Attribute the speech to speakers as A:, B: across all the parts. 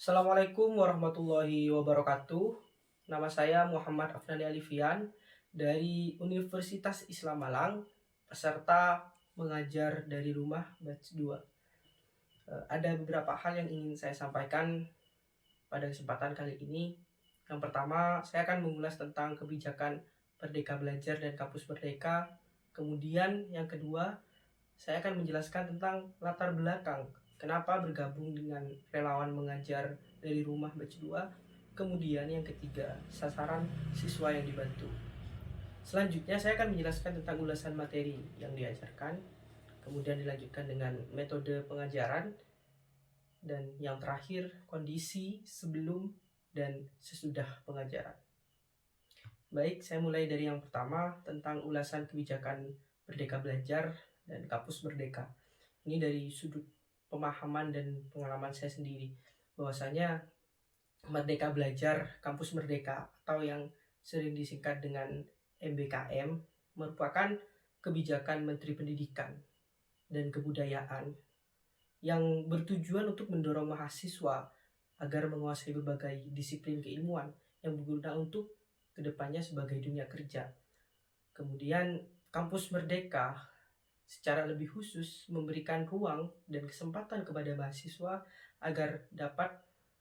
A: Assalamualaikum warahmatullahi wabarakatuh. Nama saya Muhammad Afnani Alifian dari Universitas Islam Malang, peserta mengajar dari rumah batch 2. Ada beberapa hal yang ingin saya sampaikan pada kesempatan kali ini. Yang pertama, saya akan mengulas tentang kebijakan Merdeka Belajar dan Kampus Merdeka. Kemudian yang kedua, saya akan menjelaskan tentang latar belakang kenapa bergabung dengan relawan mengajar dari rumah batch 2. Kemudian yang ketiga, sasaran siswa yang dibantu. Selanjutnya saya akan menjelaskan tentang ulasan materi yang diajarkan. Kemudian dilanjutkan dengan metode pengajaran. Dan yang terakhir, kondisi sebelum dan sesudah pengajaran. Baik, saya mulai dari yang pertama tentang ulasan kebijakan Merdeka Belajar dan Kampus Merdeka. Ini dari sudut pemahaman dan pengalaman saya sendiri, bahwasanya Merdeka Belajar Kampus Merdeka atau yang sering disingkat dengan MBKM merupakan kebijakan Menteri Pendidikan dan Kebudayaan yang bertujuan untuk mendorong mahasiswa agar menguasai berbagai disiplin keilmuan yang berguna untuk kedepannya sebagai dunia kerja. Kemudian Kampus Merdeka secara lebih khusus memberikan ruang dan kesempatan kepada mahasiswa agar dapat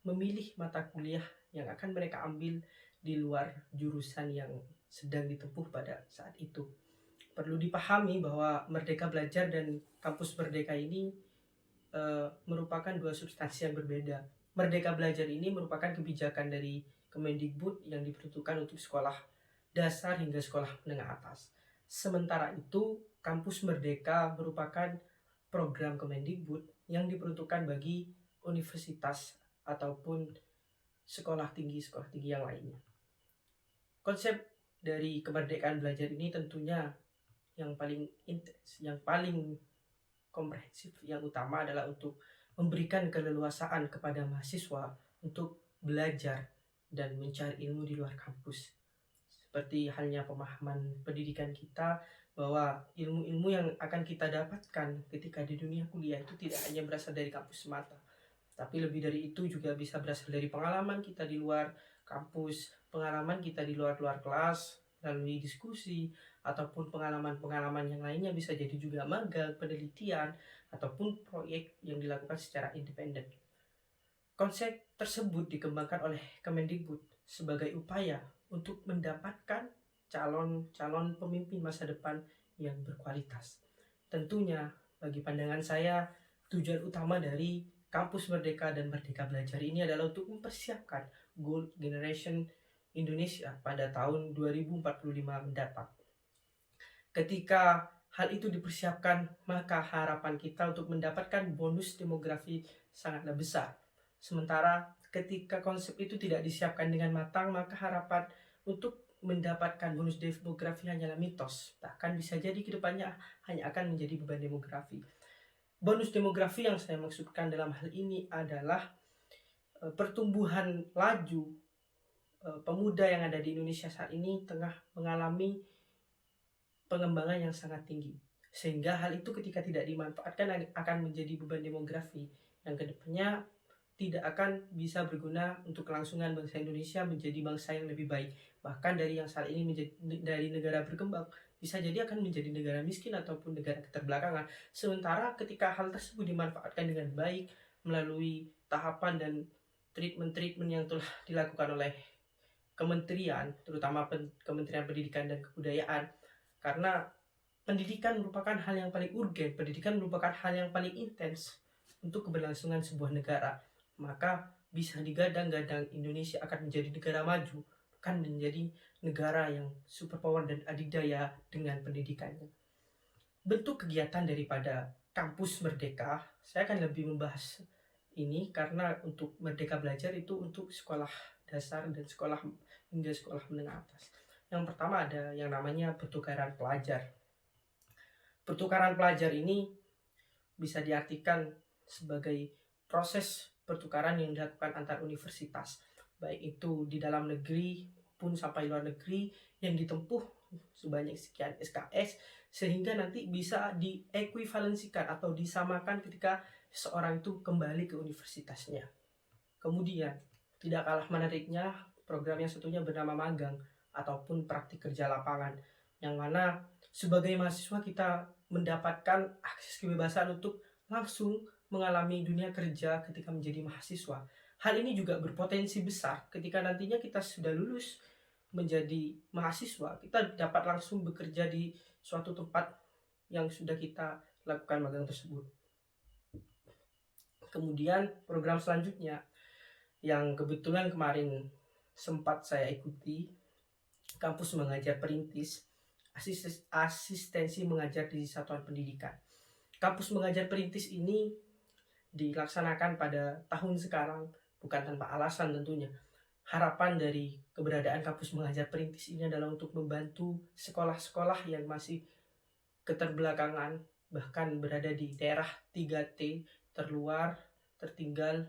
A: memilih mata kuliah yang akan mereka ambil di luar jurusan yang sedang ditempuh pada saat itu. Perlu dipahami bahwa Merdeka Belajar dan Kampus Merdeka ini merupakan dua substansi yang berbeda. Merdeka Belajar ini merupakan kebijakan dari Kemendikbud yang diperuntukkan untuk sekolah dasar hingga sekolah menengah atas. Sementara itu, Kampus Merdeka merupakan program Kemendikbud yang diperuntukkan bagi universitas ataupun sekolah tinggi yang lainnya. Konsep dari kemerdekaan belajar ini tentunya yang paling intens, yang paling komprehensif, yang utama adalah untuk memberikan keleluasaan kepada mahasiswa untuk belajar dan mencari ilmu di luar kampus. Seperti halnya pemahaman pendidikan kita bahwa ilmu-ilmu yang akan kita dapatkan ketika di dunia kuliah itu tidak hanya berasal dari kampus semata, tapi lebih dari itu juga bisa berasal dari pengalaman kita di luar kampus, pengalaman kita di luar kelas, melalui diskusi, ataupun pengalaman-pengalaman yang lainnya, bisa jadi juga magang, penelitian, ataupun proyek yang dilakukan secara independen. Konsep tersebut dikembangkan oleh Kemendikbud sebagai upaya untuk mendapatkan calon-calon pemimpin masa depan yang berkualitas. Tentunya bagi pandangan saya, tujuan utama dari Kampus Merdeka dan Merdeka Belajar ini adalah untuk mempersiapkan Gold Generation Indonesia pada tahun 2045 mendatang. Ketika hal itu dipersiapkan, maka harapan kita untuk mendapatkan bonus demografi sangatlah besar. Sementara ketika konsep itu tidak disiapkan dengan matang, maka harapan untuk mendapatkan bonus demografi hanyalah mitos. Bahkan bisa jadi kedepannya hanya akan menjadi beban demografi. Bonus demografi yang saya maksudkan dalam hal ini adalah pertumbuhan laju pemuda yang ada di Indonesia saat ini tengah mengalami pengembangan yang sangat tinggi. Sehingga hal itu ketika tidak dimanfaatkan akan menjadi beban demografi yang kedepannya tidak akan bisa berguna untuk kelangsungan bangsa Indonesia menjadi bangsa yang lebih baik. Bahkan dari yang saat ini menjadi dari negara berkembang, bisa jadi akan menjadi negara miskin ataupun negara keterbelakangan. Sementara ketika hal tersebut dimanfaatkan dengan baik melalui tahapan dan treatment yang telah dilakukan oleh kementerian, terutama Kementerian Pendidikan dan Kebudayaan, karena pendidikan merupakan hal yang paling urgen, pendidikan merupakan hal yang paling intens untuk keberlangsungan sebuah negara. Maka bisa digadang-gadang Indonesia akan menjadi negara maju, akan menjadi negara yang superpower dan adidaya dengan pendidikannya. Bentuk kegiatan daripada Kampus Merdeka, saya akan lebih membahas ini karena untuk Merdeka Belajar itu untuk sekolah dasar dan sekolah hingga sekolah menengah atas. Yang pertama ada yang namanya pertukaran pelajar. Pertukaran pelajar ini bisa diartikan sebagai proses pertukaran yang dilakukan antar universitas, baik itu di dalam negeri maupun sampai luar negeri, yang ditempuh sebanyak sekian SKS sehingga nanti bisa diekuivalensikan atau disamakan ketika seseorang itu kembali ke universitasnya. Kemudian, tidak kalah menariknya, program yang satunya bernama magang ataupun praktik kerja lapangan, yang mana sebagai mahasiswa kita mendapatkan akses kebebasan untuk langsung mengalami dunia kerja ketika menjadi mahasiswa. Hal ini juga berpotensi besar ketika nantinya kita sudah lulus menjadi mahasiswa, kita dapat langsung bekerja di suatu tempat yang sudah kita lakukan magang tersebut. Kemudian program selanjutnya yang kebetulan kemarin sempat saya ikuti, kampus mengajar perintis, asistensi mengajar di satuan pendidikan. Kampus mengajar perintis ini dilaksanakan pada tahun sekarang, bukan tanpa alasan tentunya. Harapan dari keberadaan kampus mengajar perintis ini adalah untuk membantu sekolah-sekolah yang masih keterbelakangan, bahkan berada di daerah 3T, terluar, tertinggal,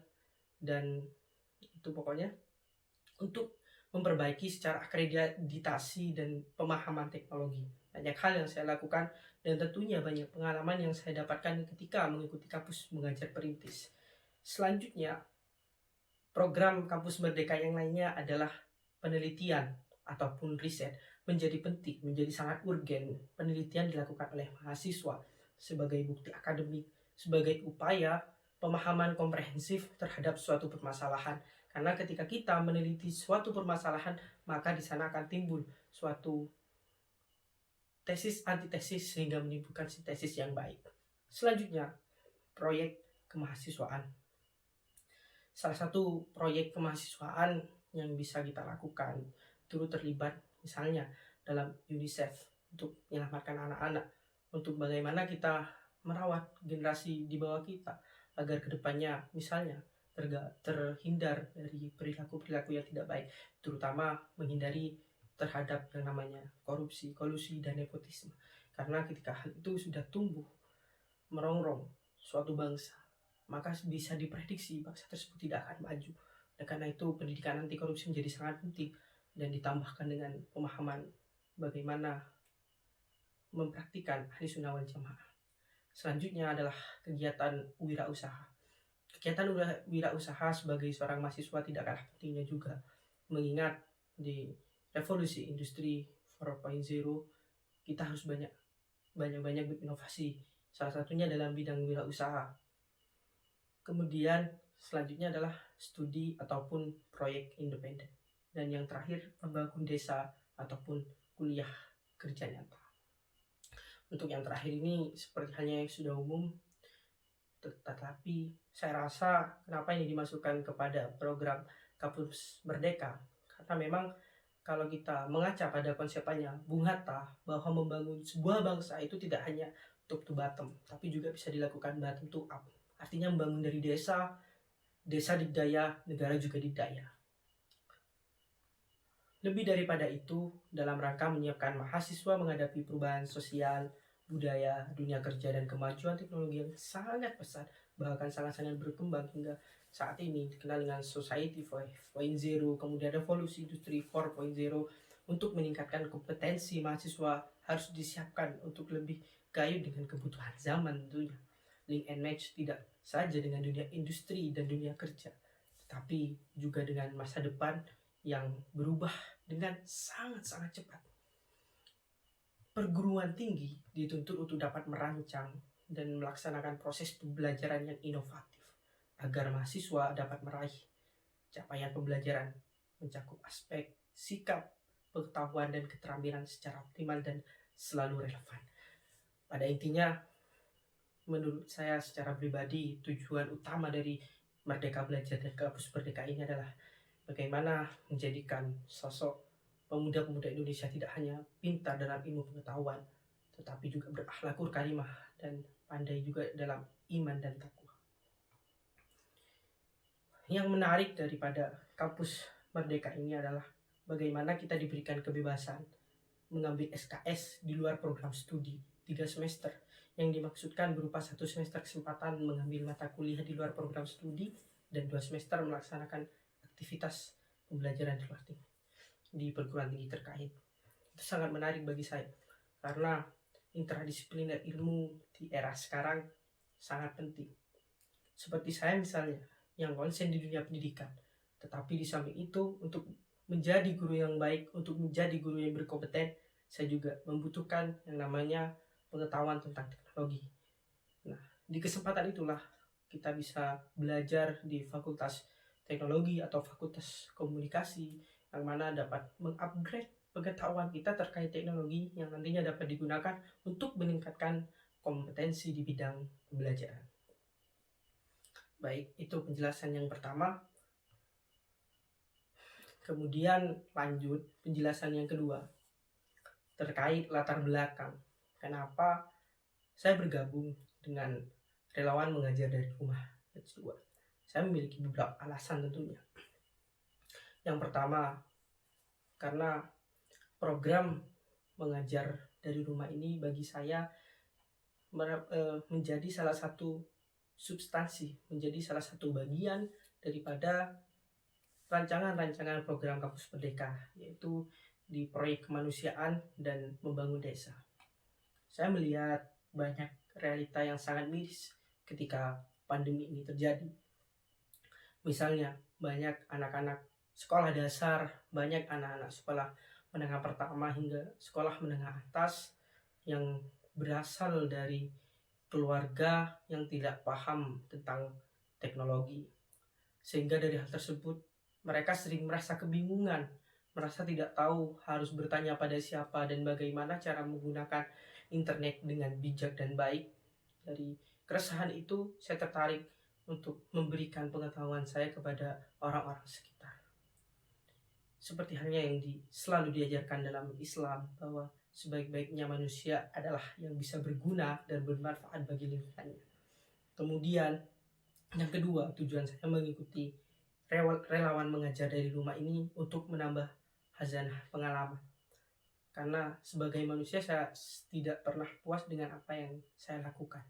A: dan itu pokoknya untuk memperbaiki secara akreditasi dan pemahaman teknologi. Banyak hal yang saya lakukan dan tentunya banyak pengalaman yang saya dapatkan ketika mengikuti kampus mengajar perintis. Selanjutnya, program kampus merdeka yang lainnya adalah penelitian ataupun riset. Menjadi penting, menjadi sangat urgen. Penelitian dilakukan oleh mahasiswa sebagai bukti akademik, sebagai upaya pemahaman komprehensif terhadap suatu permasalahan. Karena ketika kita meneliti suatu permasalahan, maka di sana akan timbul suatu tesis antitesis sehingga menimbulkan sintesis yang baik. Selanjutnya, proyek kemahasiswaan. Salah satu proyek kemahasiswaan yang bisa kita lakukan turut terlibat misalnya dalam UNICEF untuk menyelamatkan anak-anak, untuk bagaimana kita merawat generasi di bawah kita agar kedepannya misalnya terhindar dari perilaku-perilaku yang tidak baik, terutama menghindari terhadap yang namanya korupsi, kolusi, dan nepotisme. Karena ketika hal itu sudah tumbuh merongrong suatu bangsa, maka bisa diprediksi bangsa tersebut tidak akan maju. Dan karena itu pendidikan anti korupsi menjadi sangat penting dan ditambahkan dengan pemahaman bagaimana mempraktikkan ahli sunnah wal jamaah. Selanjutnya adalah kegiatan wirausaha. Kegiatan wirausaha sebagai seorang mahasiswa tidak kalah pentingnya juga, mengingat di revolusi industri 4.0 kita harus banyak berinovasi, salah satunya dalam bidang wirausaha. Kemudian selanjutnya adalah studi ataupun proyek independen. Dan yang terakhir, membangun desa ataupun kuliah kerja nyata. Untuk yang terakhir ini seperti halnya yang sudah umum, tetapi saya rasa kenapa ini dimasukkan kepada program Kampus Merdeka, karena memang kalau kita mengaca pada konsepannya Bung Hatta bahwa membangun sebuah bangsa itu tidak hanya top to bottom, tapi juga bisa dilakukan bottom to up. Artinya membangun dari desa didaya, negara juga didaya. Lebih daripada itu, dalam rangka menyiapkan mahasiswa menghadapi perubahan sosial, budaya, dunia kerja, dan kemajuan teknologi yang sangat pesat, bahkan sangat-sangat berkembang hingga saat ini dikenal dengan Society 5.0, kemudian revolusi industri 4.0. Untuk meningkatkan kompetensi mahasiswa harus disiapkan untuk lebih gayut dengan kebutuhan zaman tentunya. Link and match tidak saja dengan dunia industri dan dunia kerja, tetapi juga dengan masa depan yang berubah dengan sangat-sangat cepat. Perguruan tinggi dituntut untuk dapat merancang dan melaksanakan proses pembelajaran yang inovatif agar mahasiswa dapat meraih capaian pembelajaran mencakup aspek sikap, pengetahuan, dan keterampilan secara optimal dan selalu relevan. Pada intinya, menurut saya secara pribadi, tujuan utama dari Merdeka Belajar dan Kampus Merdeka ini adalah bagaimana menjadikan sosok pemuda-pemuda Indonesia tidak hanya pintar dalam ilmu pengetahuan, tetapi juga berakhlakul karimah dan pandai juga dalam iman dan takwa. Yang menarik daripada Kampus Merdeka ini adalah bagaimana kita diberikan kebebasan mengambil SKS di luar program studi 3 semester, yang dimaksudkan berupa 1 semester kesempatan mengambil mata kuliah di luar program studi dan 2 semester melaksanakan aktivitas pembelajaran di perguruan tinggi terkait. Itu sangat menarik bagi saya karena interdisipliner ilmu di era sekarang sangat penting. Seperti saya misalnya, yang konsen di dunia pendidikan. Tetapi di samping itu, untuk menjadi guru yang baik, untuk menjadi guru yang berkompeten, saya juga membutuhkan yang namanya pengetahuan tentang teknologi. Nah, di kesempatan itulah kita bisa belajar di Fakultas Teknologi atau Fakultas Komunikasi, yang mana dapat mengupgrade pengetahuan kita terkait teknologi yang nantinya dapat digunakan untuk meningkatkan kompetensi di bidang pembelajaran. Baik, itu penjelasan yang pertama. Kemudian lanjut penjelasan yang kedua terkait latar belakang. Kenapa saya bergabung dengan relawan mengajar dari rumah batch 2. Saya memiliki beberapa alasan tentunya. Yang pertama, karena program mengajar dari rumah ini bagi saya menjadi salah satu substansi, menjadi salah satu bagian daripada rancangan-rancangan program Kampus Merdeka, yaitu di proyek kemanusiaan dan membangun desa. Saya melihat banyak realita yang sangat miris ketika pandemi ini terjadi. Misalnya, banyak anak-anak sekolah dasar, banyak anak-anak sekolah menengah pertama hingga sekolah menengah atas yang berasal dari keluarga yang tidak paham tentang teknologi. Sehingga dari hal tersebut, mereka sering merasa kebingungan, merasa tidak tahu harus bertanya pada siapa dan bagaimana cara menggunakan internet dengan bijak dan baik. Dari keresahan itu, saya tertarik untuk memberikan pengetahuan saya kepada orang-orang sekitar. Seperti halnya yang selalu diajarkan dalam Islam, bahwa sebaik-baiknya manusia adalah yang bisa berguna dan bermanfaat bagi lingkungannya. Kemudian, yang kedua, tujuan saya mengikuti relawan mengajar dari rumah ini untuk menambah khazanah pengalaman. Karena sebagai manusia saya tidak pernah puas dengan apa yang saya lakukan.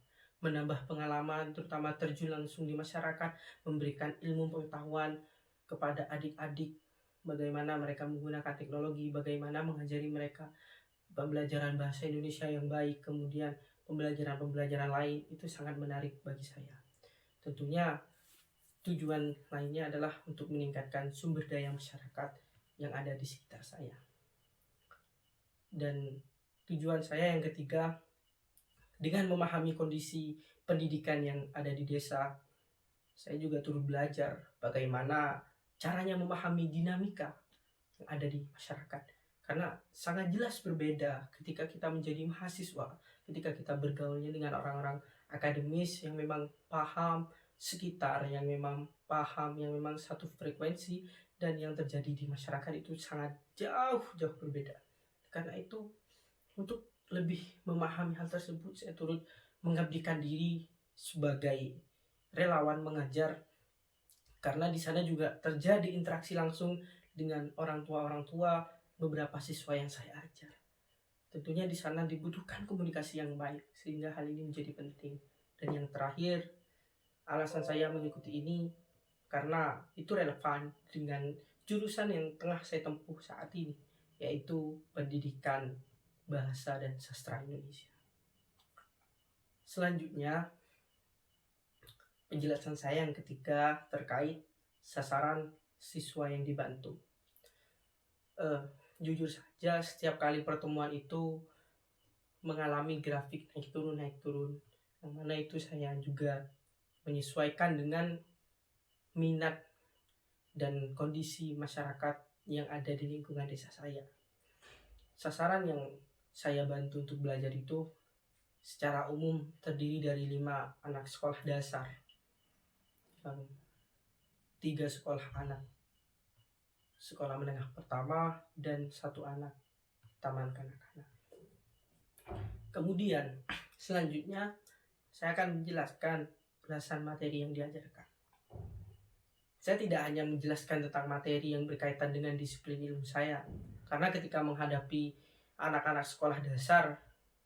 A: Menambah pengalaman, terutama terjun langsung di masyarakat, memberikan ilmu pengetahuan kepada adik-adik, bagaimana mereka menggunakan teknologi, bagaimana mengajari mereka pembelajaran bahasa Indonesia yang baik, kemudian pembelajaran-pembelajaran lain, itu sangat menarik bagi saya. Tentunya tujuan lainnya adalah untuk meningkatkan sumber daya masyarakat yang ada di sekitar saya. Dan tujuan saya yang ketiga, dengan memahami kondisi pendidikan yang ada di desa, saya juga turut belajar bagaimana caranya memahami dinamika yang ada di masyarakat. Karena sangat jelas berbeda ketika kita menjadi mahasiswa, ketika kita bergaulnya dengan orang-orang akademis yang memang paham sekitar, yang memang paham, yang memang satu frekuensi, dan yang terjadi di masyarakat itu sangat jauh berbeda. Karena itu, untuk lebih memahami hal tersebut, saya turut mengabdikan diri sebagai relawan mengajar, karena di sana juga terjadi interaksi langsung dengan orang tua beberapa siswa yang saya ajar. Tentunya di sana dibutuhkan komunikasi yang baik, sehingga hal ini menjadi penting. Dan yang terakhir, alasan saya mengikuti ini karena itu relevan dengan jurusan yang tengah saya tempuh saat ini, yaitu pendidikan bahasa dan sastra Indonesia. Selanjutnya, penjelasan saya yang ketiga terkait sasaran siswa yang dibantu. Jujur saja, setiap kali pertemuan itu mengalami grafik naik turun, yang mana itu saya juga menyesuaikan dengan minat dan kondisi masyarakat yang ada di lingkungan desa saya. Sasaran yang saya bantu untuk belajar itu secara umum terdiri dari 5 anak sekolah dasar, 3 sekolah anak sekolah menengah pertama, dan 1 anak taman kanak-kanak. Kemudian selanjutnya saya akan menjelaskan belasan materi yang diajarkan. Saya tidak hanya menjelaskan tentang materi yang berkaitan dengan disiplin ilmu saya, karena ketika menghadapi anak-anak sekolah dasar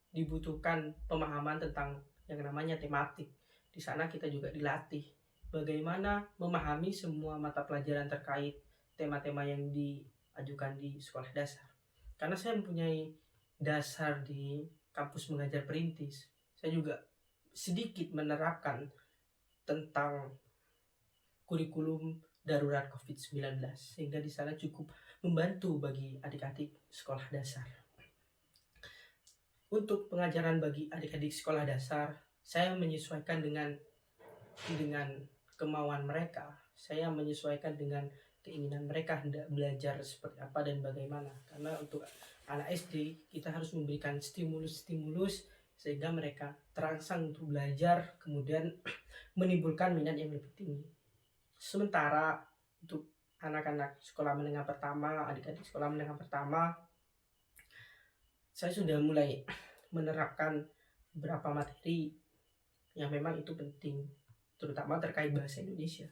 A: dibutuhkan pemahaman tentang yang namanya tematik. Di sana kita juga dilatih bagaimana memahami semua mata pelajaran terkait tema-tema yang diajukan di sekolah dasar. Karena saya mempunyai dasar di kampus mengajar perintis, saya juga sedikit menerapkan tentang kurikulum darurat COVID-19, sehingga di sana cukup membantu bagi adik-adik sekolah dasar. Untuk pengajaran bagi adik-adik sekolah dasar, saya menyesuaikan dengan kemauan mereka. Saya menyesuaikan dengan keinginan mereka hendak belajar seperti apa dan bagaimana. Karena untuk anak SD kita harus memberikan stimulus-stimulus sehingga mereka terangsang untuk belajar, kemudian menimbulkan minat yang lebih tinggi. Sementara untuk anak-anak sekolah menengah pertama, adik-adik sekolah menengah pertama, saya sudah mulai menerapkan beberapa materi yang memang itu penting, terutama terkait bahasa Indonesia.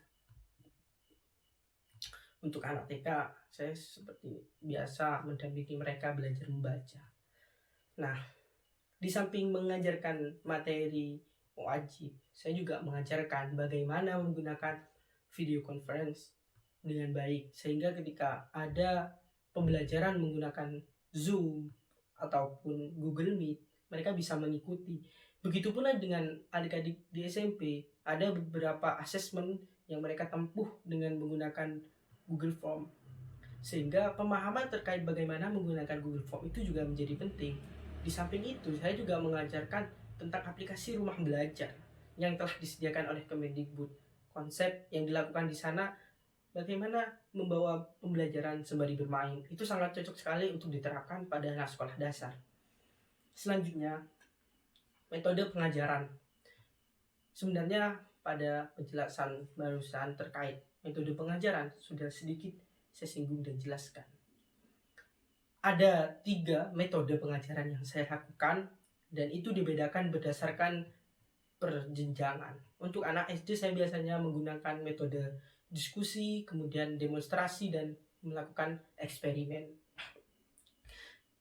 A: Untuk anak TK, saya seperti biasa mendampingi mereka belajar membaca. Nah, di samping mengajarkan materi wajib, saya juga mengajarkan bagaimana menggunakan video conference dengan baik, sehingga ketika ada pembelajaran menggunakan Zoom ataupun Google Meet, mereka bisa mengikuti. Begitu pula dengan adik-adik di SMP, ada beberapa asesmen yang mereka tempuh dengan menggunakan Google Form, sehingga pemahaman terkait bagaimana menggunakan Google Form itu juga menjadi penting. Di samping itu, saya juga mengajarkan tentang aplikasi rumah belajar yang telah disediakan oleh Kemendikbud. Konsep yang dilakukan di sana bagaimana membawa pembelajaran sembari bermain, itu sangat cocok sekali untuk diterapkan pada anak sekolah dasar. Selanjutnya, metode pengajaran. Sebenarnya pada penjelasan barusan terkait metode pengajaran sudah sedikit saya singgung dan jelaskan. Ada 3 metode pengajaran yang saya lakukan dan itu dibedakan berdasarkan perjenjangan. Untuk anak SD saya biasanya menggunakan metode diskusi, kemudian demonstrasi dan melakukan eksperimen.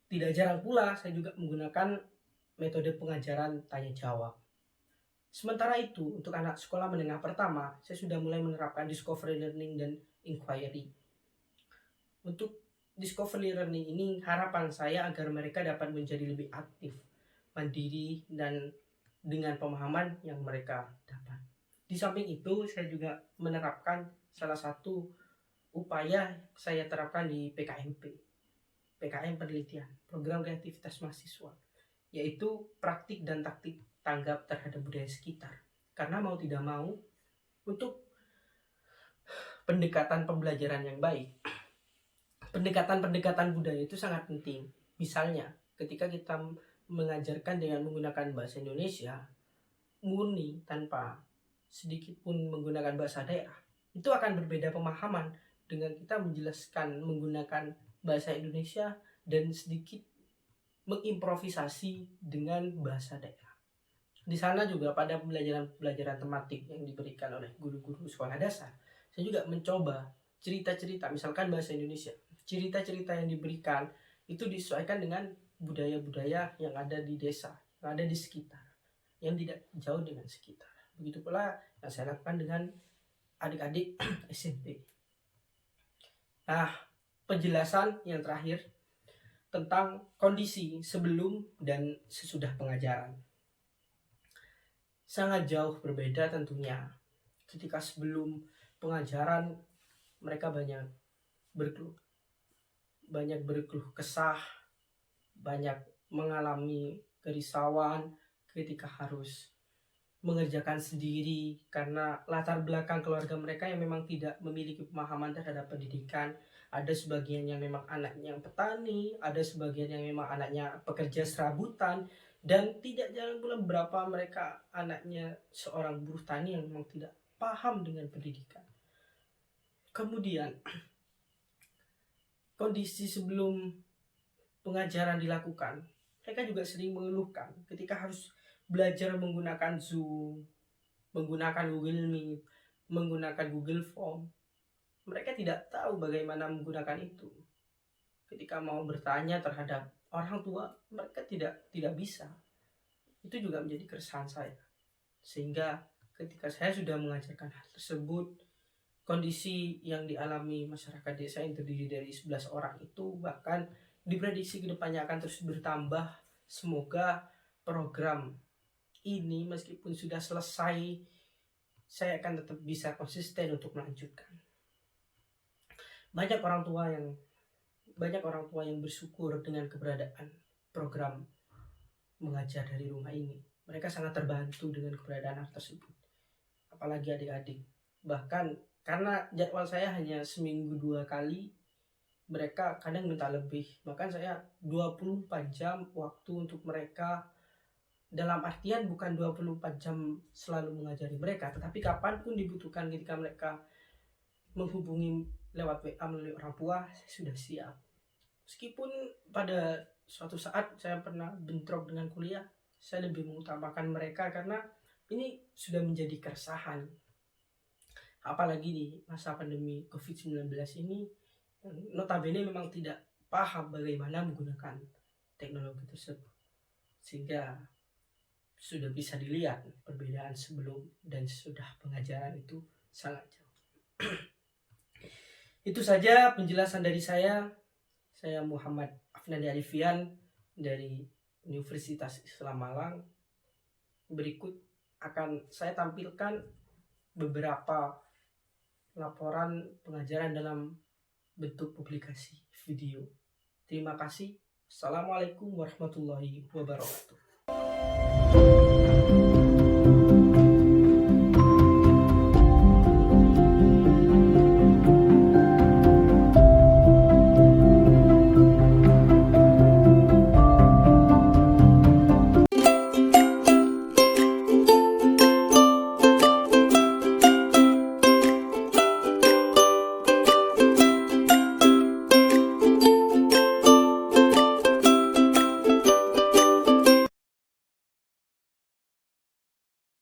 A: Tidak jarang pula saya juga menggunakan metode pengajaran tanya jawab. Sementara itu, untuk anak sekolah menengah pertama, saya sudah mulai menerapkan discovery learning dan inquiry. Untuk discovery learning ini harapan saya agar mereka dapat menjadi lebih aktif, mandiri, dan dengan pemahaman yang mereka dapat. Di samping itu, saya juga menerapkan salah satu upaya saya terapkan di PKMP, PKM Penelitian, Program Kreativitas Mahasiswa, yaitu praktik dan taktik tanggap terhadap budaya sekitar. Karena mau tidak mau, untuk pendekatan pembelajaran yang baik, pendekatan budaya itu sangat penting. Misalnya, ketika kita mengajarkan dengan menggunakan bahasa Indonesia murni tanpa sedikit pun menggunakan bahasa daerah, itu akan berbeda pemahaman dengan kita menjelaskan menggunakan bahasa Indonesia dan sedikit mengimprovisasi dengan bahasa daerah. Di sana juga pada pembelajaran tematik yang diberikan oleh guru-guru sekolah dasar, saya juga mencoba cerita-cerita, misalkan bahasa Indonesia, cerita-cerita yang diberikan itu disesuaikan dengan budaya-budaya yang ada di desa, yang ada di sekitar, yang tidak jauh dengan sekitar. Begitu pula yang saya lakukan dengan adik-adik SMP. Nah, penjelasan yang terakhir tentang kondisi sebelum dan sesudah pengajaran. Sangat jauh berbeda tentunya. Ketika sebelum pengajaran mereka banyak berkeluh kesah, banyak mengalami kerisauan ketika harus mengerjakan sendiri karena latar belakang keluarga mereka yang memang tidak memiliki pemahaman terhadap pendidikan. Ada sebagian yang memang anaknya yang petani, ada sebagian yang memang anaknya pekerja serabutan, dan tidak jarang pula beberapa mereka anaknya seorang buruh tani yang memang tidak paham dengan pendidikan. Kemudian kondisi sebelum pengajaran dilakukan, mereka juga sering mengeluhkan ketika harus belajar menggunakan Zoom, menggunakan Google Meet, menggunakan Google Form. Mereka tidak tahu bagaimana menggunakan itu. Ketika mau bertanya terhadap orang tua, mereka tidak bisa. Itu juga menjadi keresahan saya. Sehingga ketika saya sudah mengajarkan hal tersebut, kondisi yang dialami masyarakat desa yang terdiri dari 11 orang itu bahkan diprediksi kedepannya akan terus bertambah. Semoga program ini meskipun sudah selesai saya akan tetap bisa konsisten untuk melanjutkan. Banyak orang tua yang bersyukur dengan keberadaan program mengajar dari rumah ini. Mereka sangat terbantu dengan keberadaan hal tersebut. Apalagi adik-adik. Bahkan karena jadwal saya hanya seminggu 2 kali, mereka kadang minta lebih. Bahkan saya 24 jam waktu untuk mereka, dalam artian bukan 24 jam selalu mengajari mereka, tetapi kapanpun dibutuhkan ketika mereka menghubungi lewat WA melalui orang tua, saya sudah siap. Meskipun pada suatu saat saya pernah bentrok dengan kuliah, saya lebih mengutamakan mereka karena ini sudah menjadi keresahan. Apalagi di masa pandemi COVID-19 ini, notabene memang tidak paham bagaimana menggunakan teknologi tersebut. Sehingga sudah bisa dilihat perbedaan sebelum dan sesudah pengajaran itu sangat jauh. Itu saja penjelasan dari saya. Saya Muhammad Afnani Alifian dari Universitas Islam Malang. Berikut akan saya tampilkan beberapa laporan pengajaran dalam bentuk publikasi video. Terima kasih. Assalamualaikum warahmatullahi wabarakatuh.